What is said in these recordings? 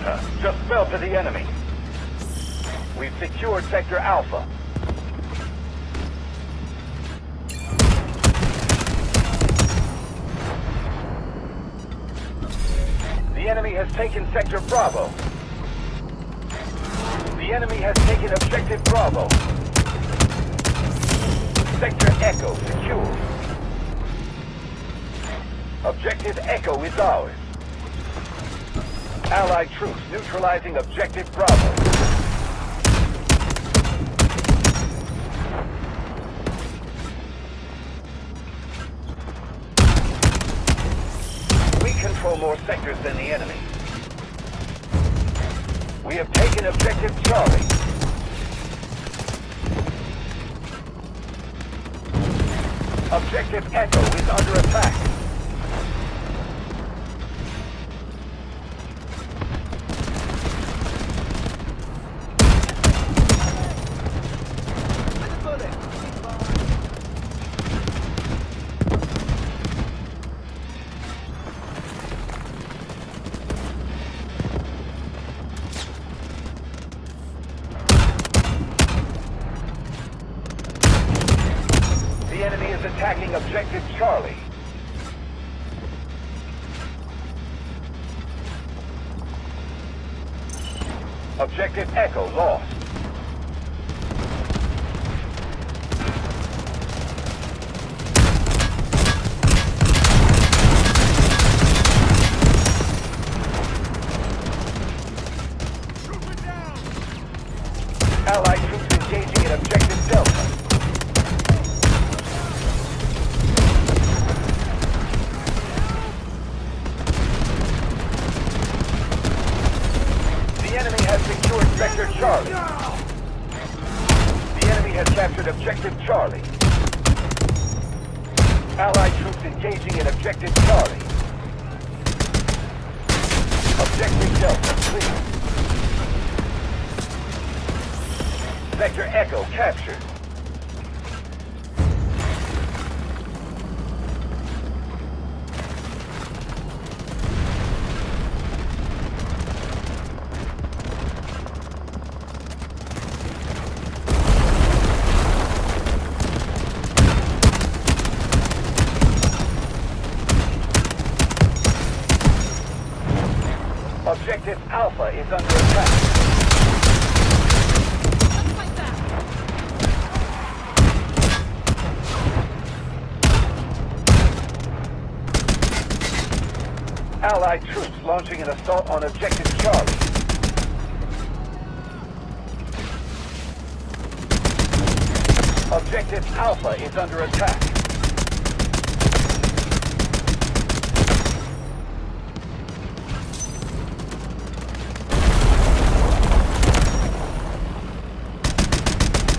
Delta just fell to the enemy. We've secured Sector Alpha. The enemy has taken Sector Bravo. The enemy has taken Objective Bravo. Sector Echo secure. Objective Echo is ours. Allied troops neutralizing Objective Bravo. We control more sectors than the enemy. We have taken Objective Charlie. Objective Echo is under attack. The enemy is attacking Objective Charlie. Objective Echo lost. Allied troops engaging in Objective Delta. Secured Sector Charlie. The enemy has captured Objective Charlie. Allied troops engaging in Objective Charlie. Objective Delta clear. Sector Echo captured. Objective Alpha is under attack. Allied troops launching an assault on Objective Charlie. Objective Alpha is under attack.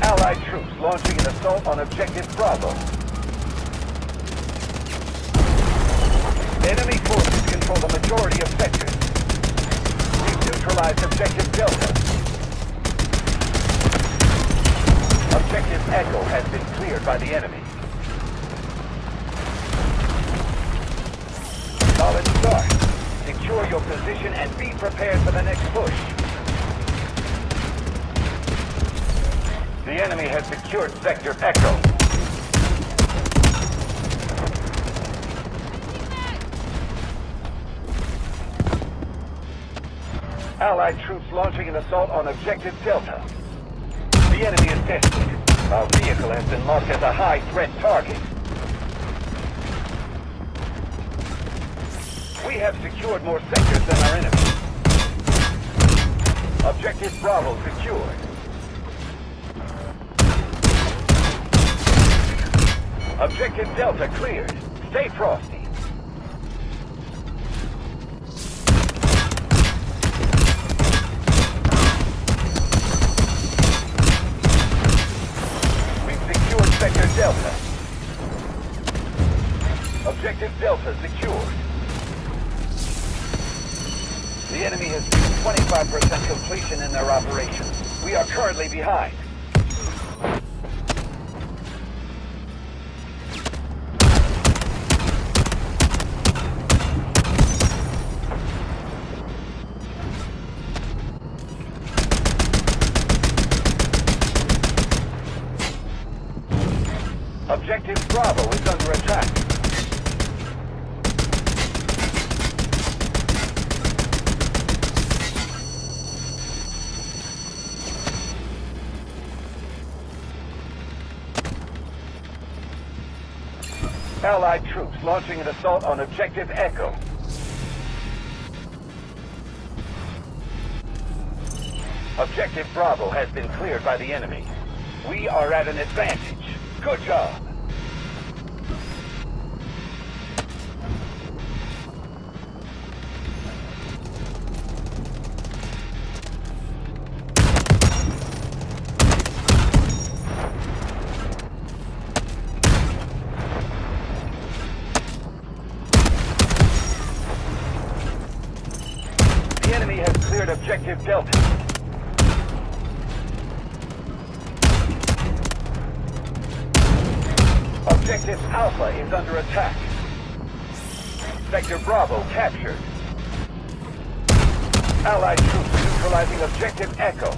Allied troops launching an assault on Objective Bravo. Enemy forces control the majority of sectors. We've neutralized Objective Delta. Objective Echo has been cleared by the enemy. Solid start. Secure your position and be prepared for the next push. The enemy has secured Sector Echo. Allied troops launching an assault on Objective Delta. The enemy is desperate. Our vehicle has been marked as a high-threat target. We have secured more sectors than our enemy. Objective Bravo secured. Objective Delta cleared. Stay frosty. We've secured Sector Delta. Objective Delta secured. The enemy has reached 25% completion in their operations. We are currently behind. Objective Bravo is under attack. Allied troops launching an assault on Objective Echo. Objective Bravo has been cleared by the enemy. We are at an advantage. Good job. The enemy has cleared Objective Delta. Objective Alpha is under attack. Sector Bravo captured. Allied troops neutralizing Objective Echo.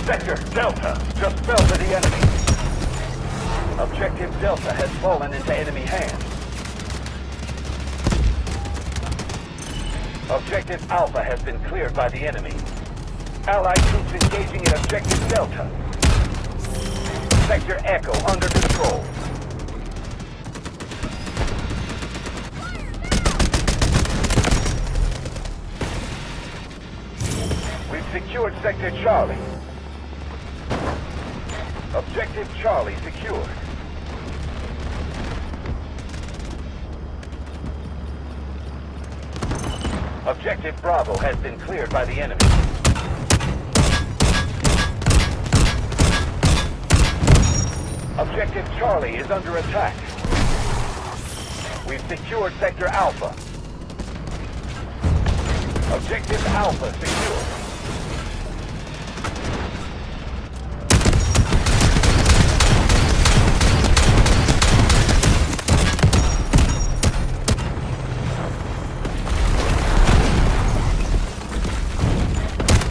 Sector Delta just fell to the enemy. Objective Delta has fallen into enemy hands. Objective Alpha has been cleared by the enemy. Allied troops engaging in Objective Delta. Sector Echo under control. We've secured Sector Charlie. Objective Charlie secured. Objective Bravo has been cleared by the enemy. Objective Charlie is under attack. We've secured Sector Alpha. Objective Alpha secured.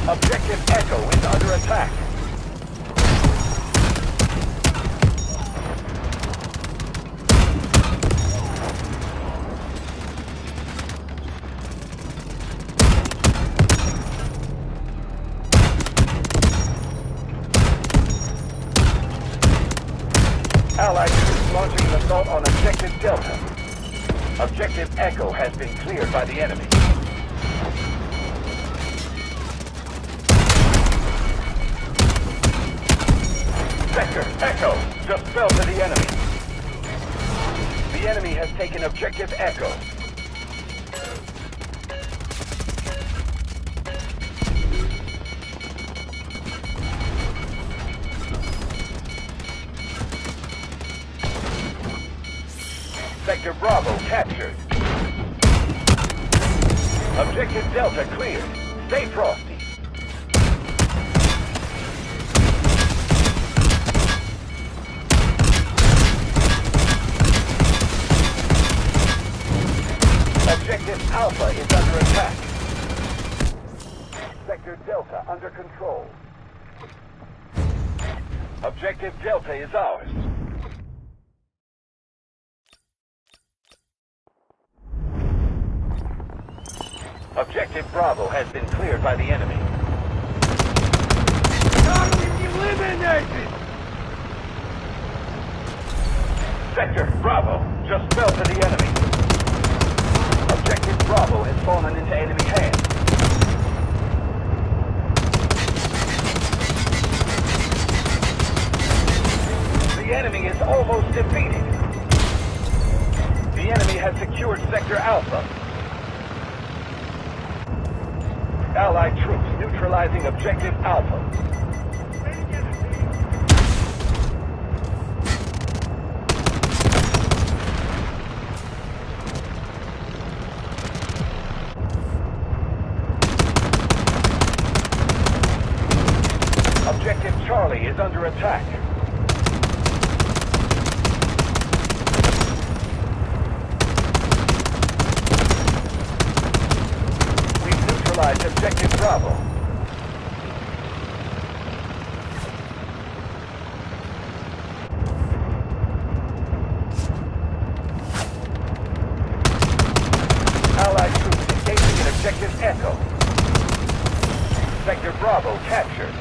Objective Echo is under attack. Allied troops launching an assault on Objective Delta. Objective Echo has been cleared by the enemy. Sector Echo just fell to the enemy. The enemy has taken Objective Echo. Sector Bravo captured. Objective Delta cleared. Stay frosty. Objective Alpha is under attack. Sector Delta under control. Objective Delta is ours. Objective Bravo has been cleared by the enemy. Target eliminated! Sector Bravo just fell to the enemy. Objective Bravo has fallen into enemy hands. The enemy is almost defeated. The enemy has secured Sector Alpha. Allied troops neutralizing Objective Alpha. Objective Charlie is under attack. Objective Bravo. Allied troops engaging in Objective Echo. Sector Bravo captured.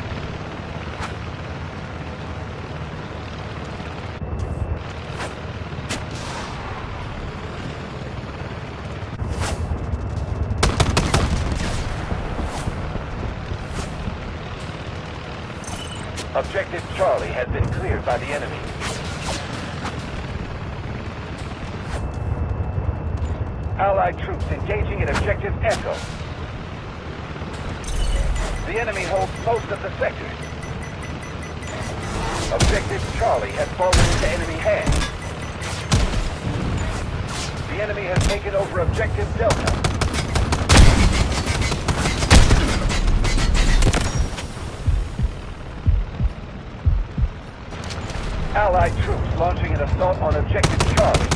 Objective Charlie has been cleared by the enemy. Allied troops engaging in Objective Echo. The enemy holds most of the sectors. Objective Charlie has fallen into enemy hands. The enemy has taken over Objective Delta. Allied troops launching an assault on Objective Charlie.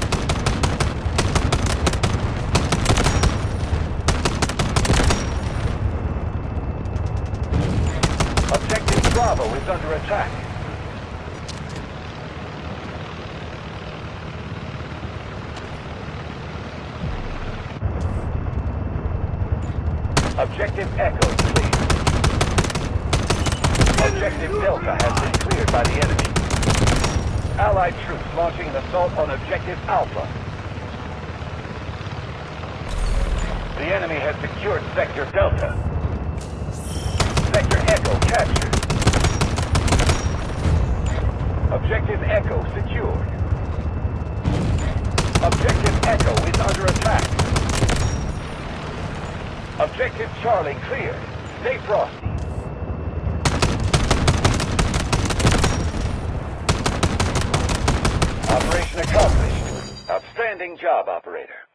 Objective Bravo is under attack. Objective Echo cleared. Objective Delta has been cleared by the enemy. Allied troops launching an assault on Objective Alpha. The enemy has secured Sector Delta. Sector Echo captured. Objective Echo secured. Objective Echo is under attack. Objective Charlie cleared. Stay frosty. Operation accomplished. Outstanding job, operator.